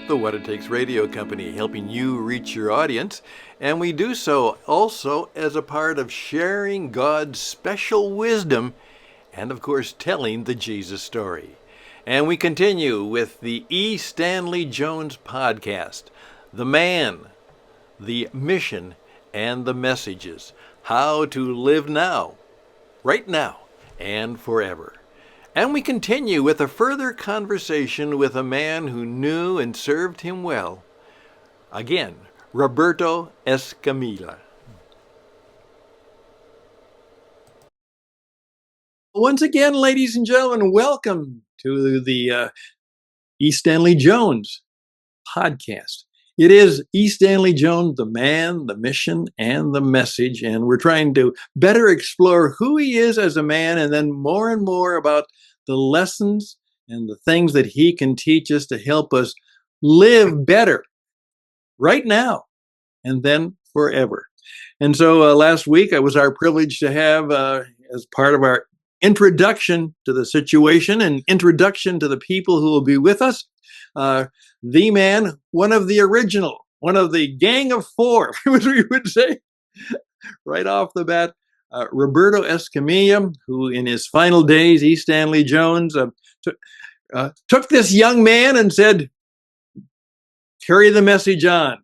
The What It Takes Radio Company, helping you reach your audience. And we do so also as a part of sharing God's special wisdom and, of course, telling the Jesus story. And we continue with the E Stanley Jones podcast, The Man, the Mission, and the Messages. How to live now, right now, and forever. And we continue with a further conversation with a man who knew and served him well. Again, Roberto Escamilla. Once again, ladies and gentlemen, welcome to the E Stanley Jones podcast. It is E Stanley Jones, the man, the mission, and the message. And we're trying to better explore who he is as a man, and then more and more about the lessons and the things that he can teach us to help us live better right now and then forever. And so last week, it was our privilege to have, as part of our introduction to the situation and introduction to the people who will be with us, the man, one of the original, one of the gang of four, as we would say, right off the bat, Roberto Escamilla, who in his final days, E Stanley Jones, took this young man and said, carry the message on,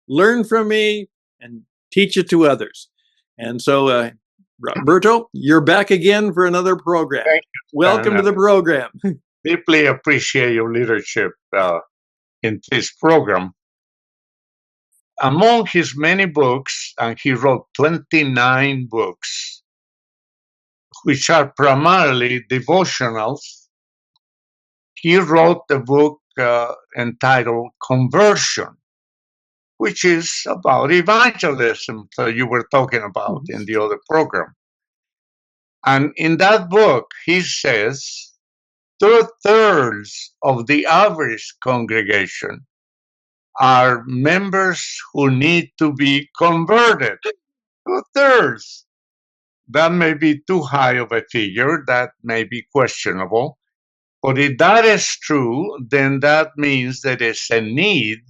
learn from me, and teach it to others. And so, Roberto, you're back again for another program. Thank you. Welcome to the program. Deeply appreciate your leadership in this program. Among his many books, and he wrote 29 books, which are primarily devotionals, he wrote a book entitled Conversion, which is about evangelism that you were talking about in the other program. And in that book, he says 2/3 of the average congregation are members who need to be converted. 2/3. That may be too high of a figure. That may be questionable. But if that is true, then that means there is a need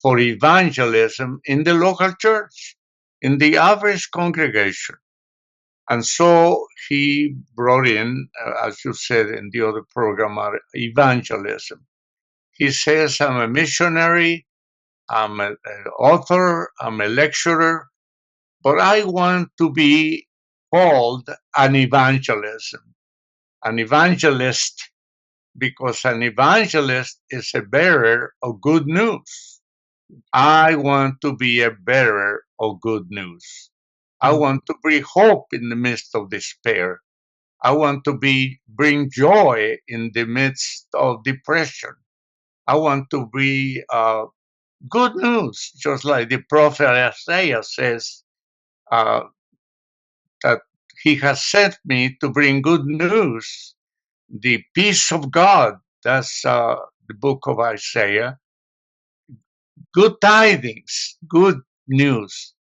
for evangelism in the local church, in the average congregation. And so he brought in, as you said in the other program, evangelism. He says, I'm a missionary, I'm an author, I'm a lecturer, but I want to be called an evangelist, because an evangelist is a bearer of good news. I want to be a bearer of good news. I want to bring hope in the midst of despair. I want to bring joy in the midst of depression. I want to be good news, just like the prophet Isaiah says that he has sent me to bring good news, the peace of God. That's the book of Isaiah. Good tidings, good news.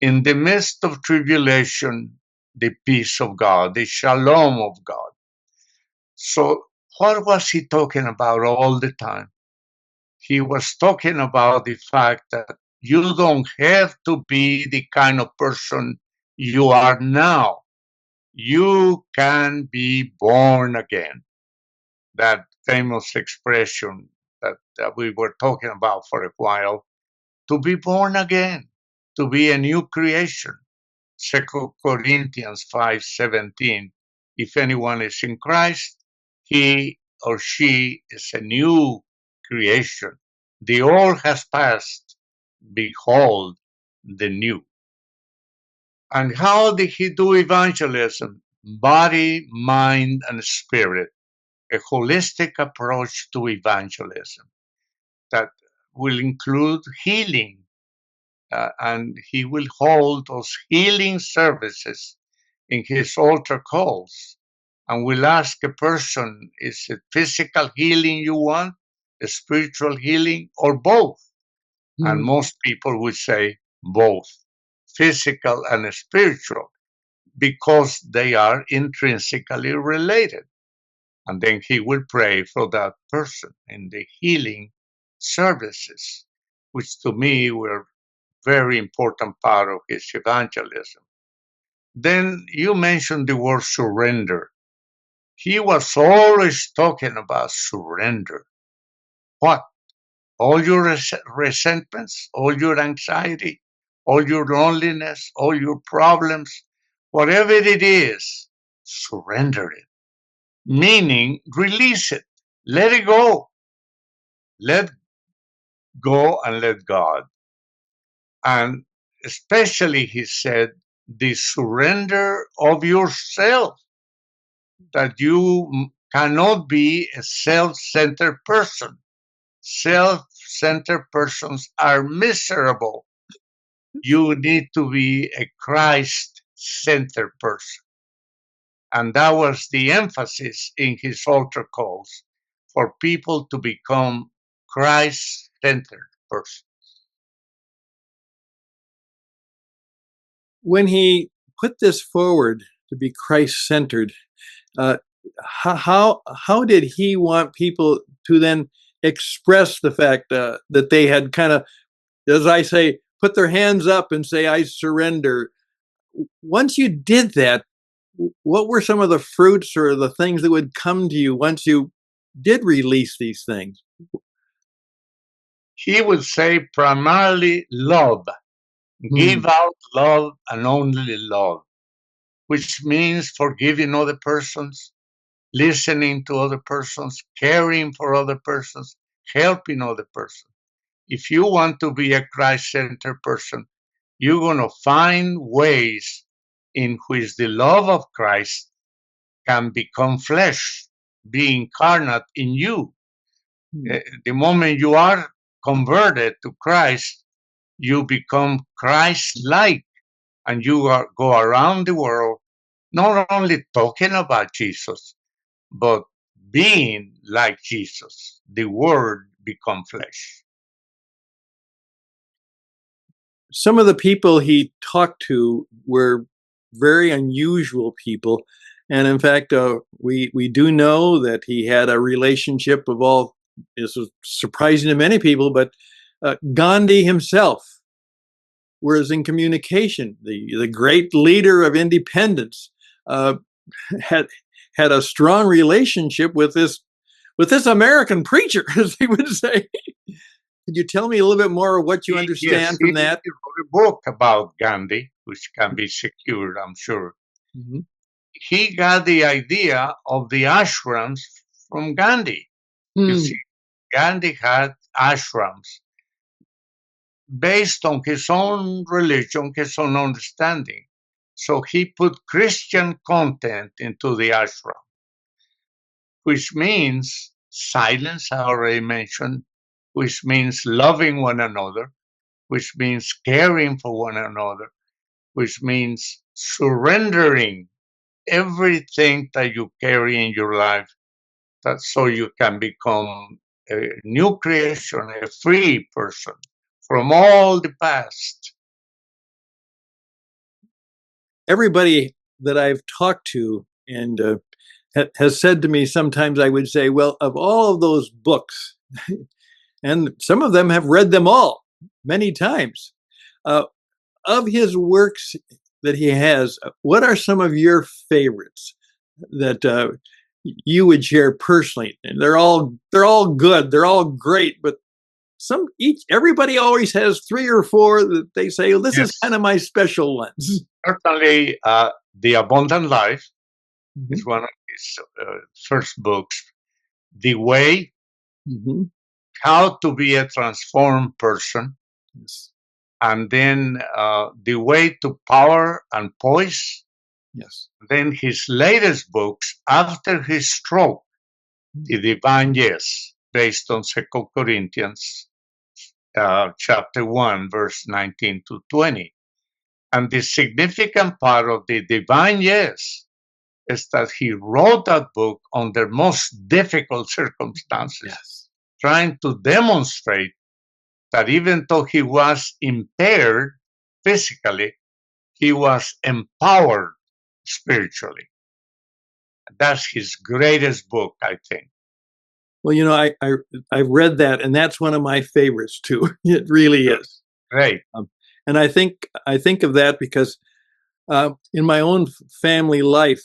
In the midst of tribulation, the peace of God, the shalom of God. So what was he talking about all the time? He was talking about the fact that you don't have to be the kind of person you are now. You can be born again. That famous expression that we were talking about for a while, to be born again, to be a new creation. 2 Corinthians 5:17. If anyone is in Christ, he or she is a new creation. The old has passed, behold the new. And how did he do evangelism? Body, mind, and spirit. A holistic approach to evangelism that will include healing. And he will hold those healing services in his altar calls, and will ask a person, is it physical healing you want, a spiritual healing, or both? And most people would say both, physical and spiritual, because they are intrinsically related. And then he will pray for that person in the healing services, which to me were very important part of his evangelism. Then you mentioned the word surrender. He was always talking about surrender. What? All your resentments, all your anxiety, all your loneliness, all your problems, whatever it is, surrender it. Meaning, release it. Let it go. Let go and let God. And especially, he said, the surrender of yourself, that you cannot be a self-centered person. Self-centered persons are miserable. You need to be a Christ-centered person. And that was the emphasis in his altar calls, for people to become Christ-centered persons. When he put this forward to be Christ-centered, how did he want people to then express the fact that they had kind of, as I say, put their hands up and say, I surrender? Once you did that, what were some of the fruits or the things that would come to you once you did release these things? He would say primarily love. Give out love and only love, which means forgiving other persons, listening to other persons, caring for other persons, helping other persons. If you want to be a Christ-centered person, you're going to find ways in which the love of Christ can become flesh, be incarnate in you. The moment you are converted to Christ, you become Christ-like, and you go around the world not only talking about Jesus, but being like Jesus. The Word become flesh. Some of the people he talked to were very unusual people. And in fact, we do know that he had a relationship of all, this was surprising to many people, but Gandhi himself was in communication. The great leader of independence had a strong relationship with this American preacher, as he would say. Could you tell me a little bit more of what you understand from that? He wrote a book about Gandhi, which can be secured, I'm sure. Mm-hmm. He got the idea of the ashrams from Gandhi. You see, Gandhi had ashrams based on his own religion, his own understanding. So he put Christian content into the ashram, which means silence, I already mentioned, which means loving one another, which means caring for one another, which means surrendering everything that you carry in your life, that so you can become a new creation, a free person from all the past. Everybody that I've talked to and has said to me, sometimes I would say, well, of all of those books, and some of them have read them all many times, of his works that he has, what are some of your favorites that you would share personally? And they're all good, they're all great, but everybody always has 3 or 4 that they say, well, this is kind of my special ones. Certainly, The Abundant Life is one of his first books. The Way, How to Be a Transformed Person, and then The Way to Power and Poise. Then his latest books, after his stroke, The Divine Yes, based on 2 Corinthians chapter 1, verse 19 to 20. And the significant part of The Divine Yes is that he wrote that book under most difficult circumstances, trying to demonstrate that even though he was impaired physically, he was empowered spiritually. That's his greatest book, I think. Well, I've read that, and that's one of my favorites too. It really is. Great. And I think of that because in my own family life,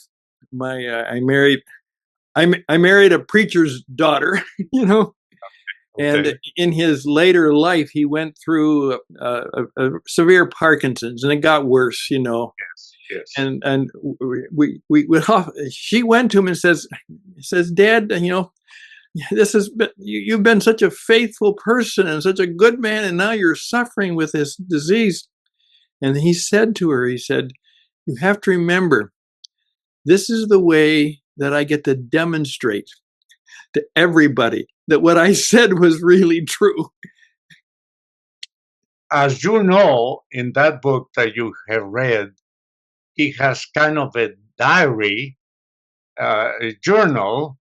I married a preacher's daughter, and Okay. in his later life, he went through a severe Parkinson's, and it got worse, Yes. Yes. And she went to him and says, Dad, you've been such a faithful person and such a good man, and now you're suffering with this disease. And he said to her, you have to remember, this is the way that I get to demonstrate to everybody that what I said was really true. As you know, in that book that you have read, he has kind of a diary, a journal,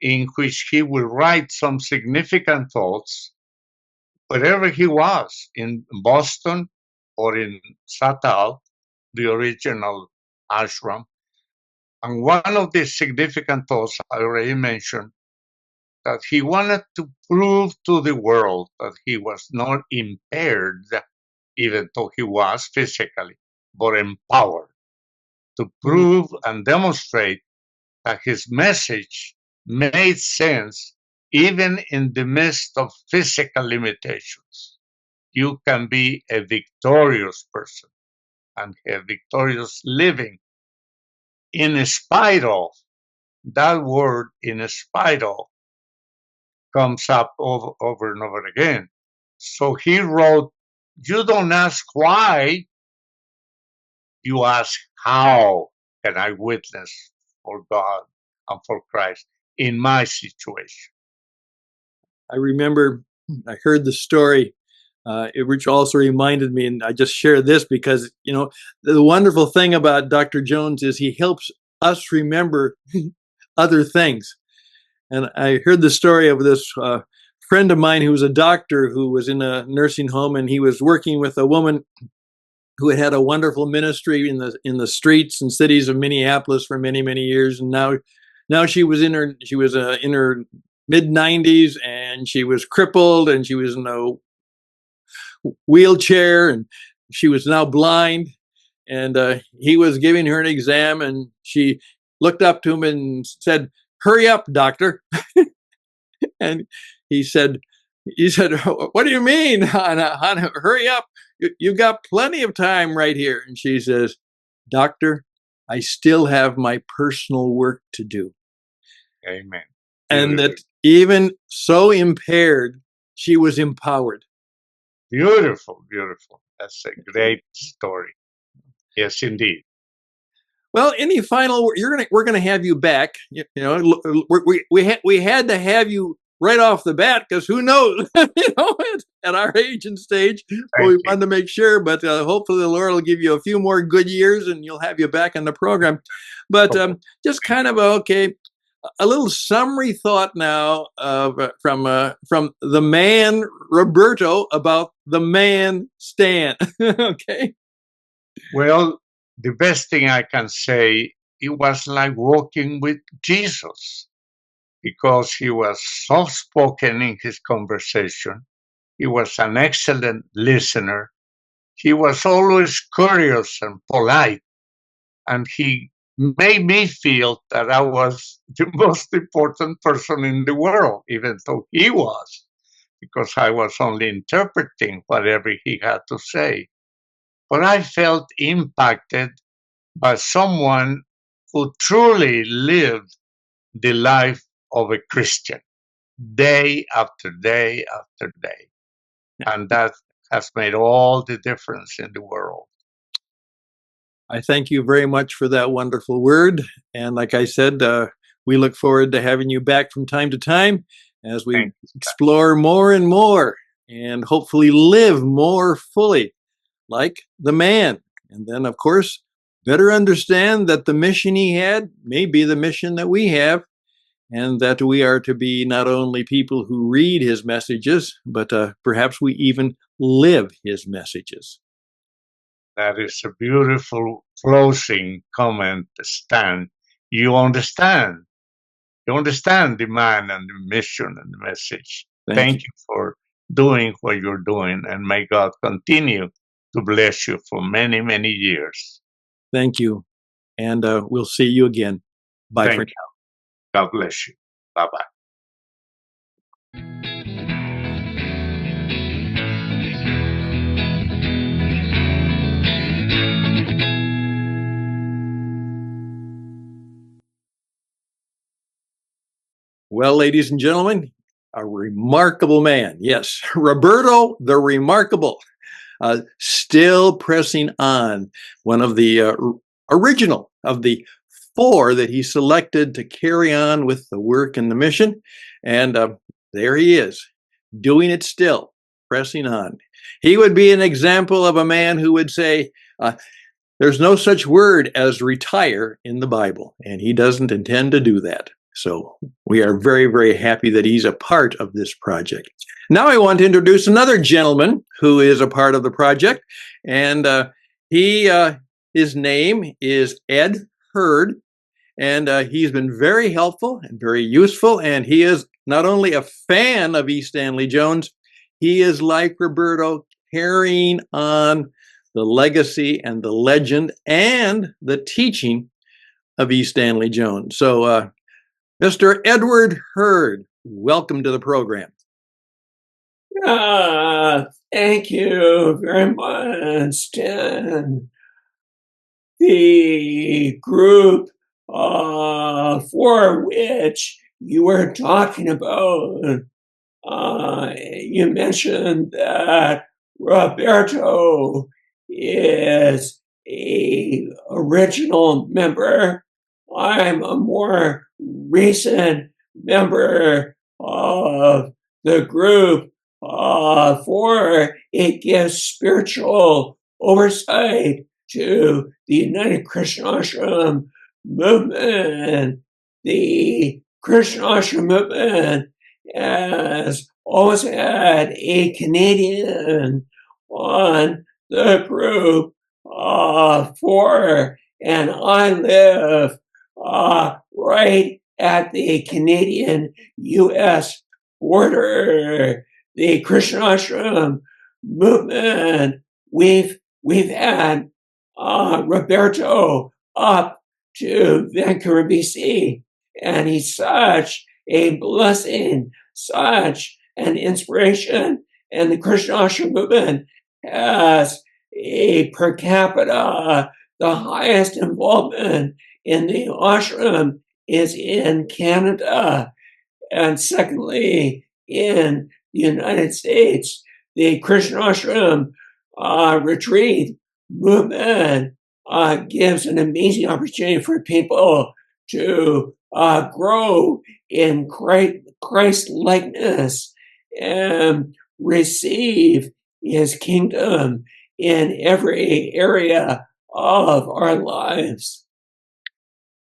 in which he will write some significant thoughts wherever he was, in Boston or in Satal, the original ashram. And one of the significant thoughts I already mentioned, that he wanted to prove to the world that he was not impaired, even though he was physically, but empowered to prove and demonstrate that his message made sense even in the midst of physical limitations. You can be a victorious person and have victorious living in spite of. That word, in spite of, comes up over and over again. So he wrote, you don't ask why, you ask how can I witness for God and for Christ in my situation. I remember I heard the story, which also reminded me, and I just share this because, the wonderful thing about Dr. Jones is he helps us remember other things. And I heard the story of this friend of mine who was a doctor who was in a nursing home, and he was working with a woman who had a wonderful ministry in the streets and cities of Minneapolis for many, many years. And now she was in her mid 90s, and she was crippled, and she was in a wheelchair, and she was now blind. And he was giving her an exam, and she looked up to him and said, "Hurry up, doctor." And he said, "What do you mean, Hannah? Hurry up. You've got plenty of time right here." And she says, "Doctor, I still have my personal work to do." Amen. And that even so impaired, she was empowered. Beautiful, beautiful. That's a great story. Yes, indeed. Well, any final? We're gonna have you back. We had to have you right off the bat because who knows? At our age and stage, but we wanted to make sure. But hopefully, the Lord will give you a few more good years, and you'll have you back in the program. But just kind of a little summary thought now from the man Roberto about the man Stan. Okay. Well, the best thing I can say, it was like walking with Jesus, because he was soft spoken in his conversation. He was an excellent listener. He was always curious and polite. And he made me feel that I was the most important person in the world, even though he was, because I was only interpreting whatever he had to say. But I felt impacted by someone who truly lived the life of a Christian day after day after day. And that has made all the difference in the world. I thank you very much for that wonderful word. And like I said, we look forward to having you back from time to time as we explore more and more and hopefully live more fully like the man. And then, of course, better understand that the mission he had may be the mission that we have, and that we are to be not only people who read his messages, but perhaps we even live his messages. That is a beautiful closing comment, Stan. you understand. You understand the man and the mission and the message. Thank you for doing what you're doing, and may God continue to bless you for many, many years. Thank you. And we'll see you again. Bye for Thank you. God bless you. Bye-bye. Well, ladies and gentlemen, a remarkable man. Yes, Roberto the Remarkable, still pressing on. One of the original of the 4 that he selected to carry on with the work and the mission. And there he is, doing it still, pressing on. He would be an example of a man who would say, there's no such word as retire in the Bible, and he doesn't intend to do that. So we are very, very happy that he's a part of this project. Now I want to introduce another gentleman who is a part of the project, and his name is Ed Hurd, and he's been very helpful and very useful, and he is not only a fan of E Stanley Jones, he is like Roberto, carrying on the legacy and the legend and the teaching of E Stanley Jones. So Mr. Edward Hurd, welcome to the program. Thank you very much, Stan. The group for which you were talking about, you mentioned that Roberto is an original member. I'm a more recent member of the group, for it gives spiritual oversight to the United Christian Ashram movement. The Christian Ashram movement has always had a Canadian on the group and I live right at the Canadian-U.S. border. The Christian Ashram movement, we've had Roberto up to Vancouver, BC, and he's such a blessing, such an inspiration. And the Christian Ashram movement has a per capita, the highest involvement in the ashram is in Canada. And secondly, in the United States, the Christian Ashram retreat movement gives an amazing opportunity for people to grow in Christ likeness and receive his kingdom in every area of our lives.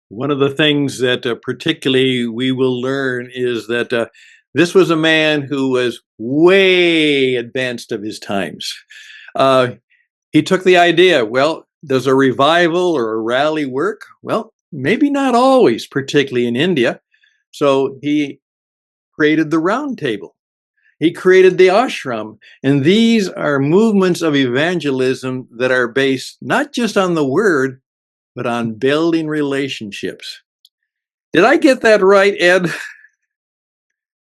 One of the things that particularly we will learn is that this was a man who was way advanced of his times. He took the idea, well, does a revival or a rally work? Well, maybe not always, particularly in India. So he created the round table. He created the ashram. And these are movements of evangelism that are based not just on the word, but on building relationships. Did I get that right, Ed?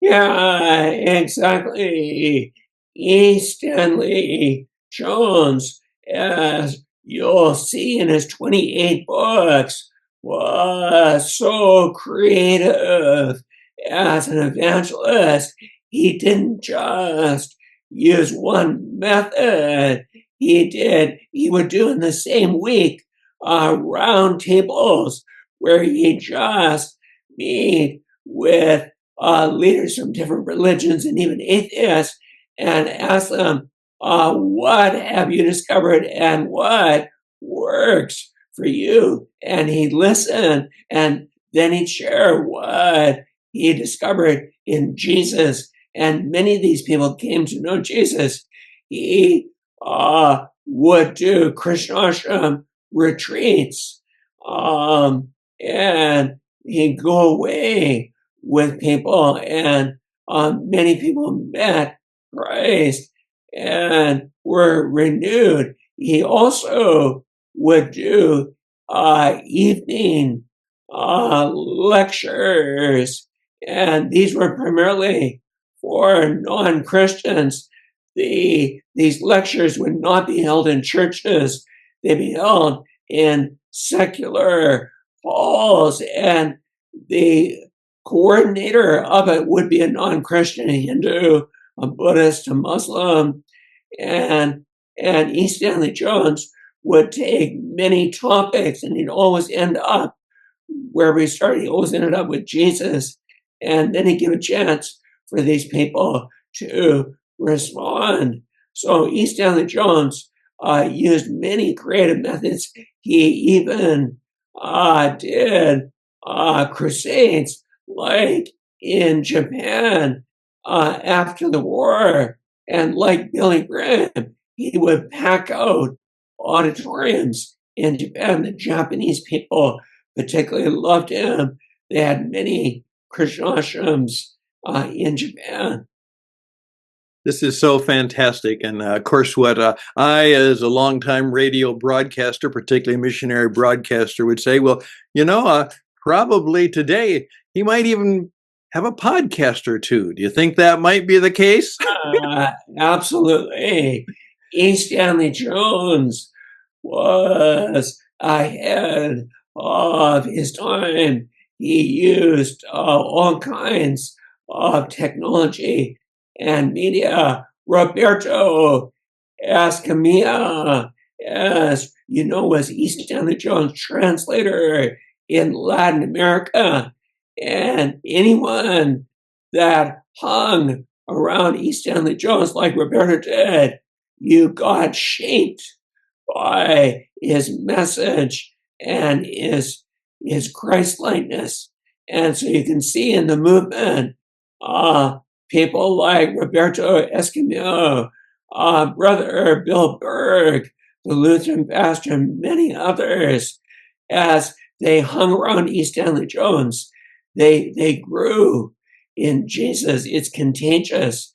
Yeah, exactly. E Stanley Jones, as you'll see in his 28 books, was so creative as an evangelist. He didn't just use one method. He would do in the same week round tables where he just meet with leaders from different religions and even atheists and ask them, what have you discovered and what works for you? And he'd listen and then he'd share what he discovered in Jesus. And many of these people came to know Jesus. He would do Christian ashram retreats. and he'd go away with people, and many people met Christ and were renewed. He also would do evening lectures, and these were primarily for non-Christians. These lectures would not be held in churches. They'd be held in secular halls, and the coordinator of it would be a non-Christian, a Hindu, a Buddhist, a Muslim, and E Stanley Jones would take many topics, and he'd always end up where we started. He always ended up with Jesus, and then he'd give a chance for these people to respond. So E Stanley Jones used many creative methods. He even did crusades, like in Japan after the war, and like Billy Graham, he would pack out auditoriums in Japan. The Japanese people particularly loved him. They had many Christian ashrams in Japan. This is so fantastic. And of course, what I, as a longtime radio broadcaster, particularly missionary broadcaster, would say, well, probably today he might even have a podcast or two. Do you think that might be the case? Absolutely. E Stanley Jones was ahead of his time. He used all kinds of technology and media. Roberto Escamilla, as you know, was E Stanley Jones' translator in Latin America. And anyone that hung around E Stanley Jones like Roberto did, you got shaped by his message and his Christ-likeness. And so you can see in the movement people like Roberto Escamilla, Brother Bill Berg, the Lutheran pastor, and many others, as they hung around E Stanley Jones, they grew in Jesus. It's contagious.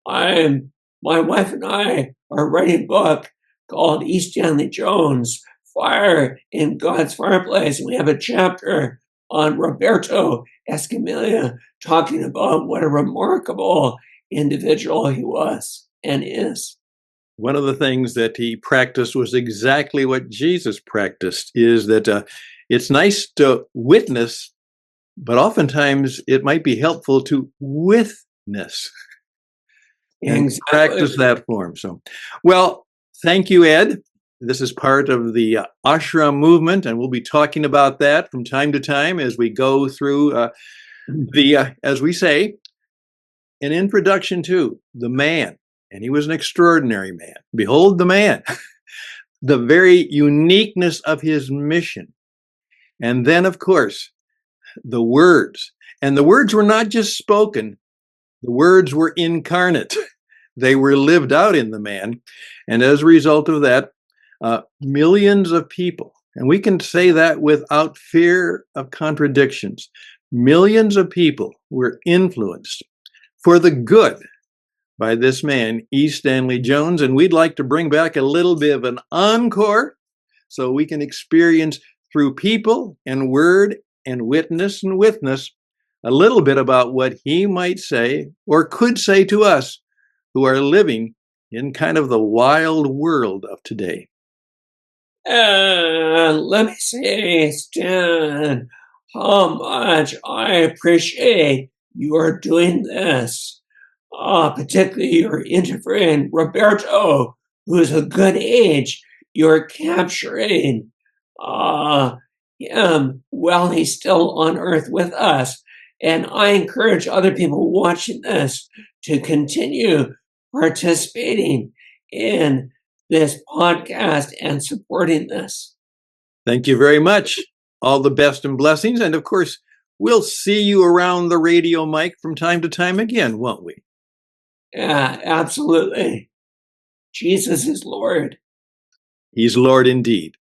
My wife and I are writing a book called E Stanley Jones, Fire in God's Fireplace. We have a chapter on Roberto Escamilla, talking about what a remarkable individual he was and is. One of the things that he practiced was exactly what Jesus practiced, is that it's nice to witness, but oftentimes it might be helpful to witness. And Exactly. practice that form. So, well, thank you, Ed. This is part of the ashram movement, and we'll be talking about that from time to time as we go through as we say, an introduction to the man. And he was an extraordinary man. Behold the man, the very uniqueness of his mission. And then, of course, the words. And the words were not just spoken, the words were incarnate. They were lived out in the man. And as a result of that, millions of people, and we can say that without fear of contradictions, millions of people were influenced for the good by this man, E Stanley Jones. And we'd like to bring back a little bit of an encore so we can experience through people and word and witness a little bit about what he might say or could say to us who are living in kind of the wild world of today. Let me say, Stan, how much I appreciate your doing this. Particularly your interviewing Roberto, who's a good age. You're capturing him while he's still on earth with us. And I encourage other people watching this to continue participating in this podcast and supporting this. Thank you very much. All the best and blessings. And of course, we'll see you around the radio mic from time to time again, won't we? Yeah, absolutely. Jesus is Lord. He's Lord indeed.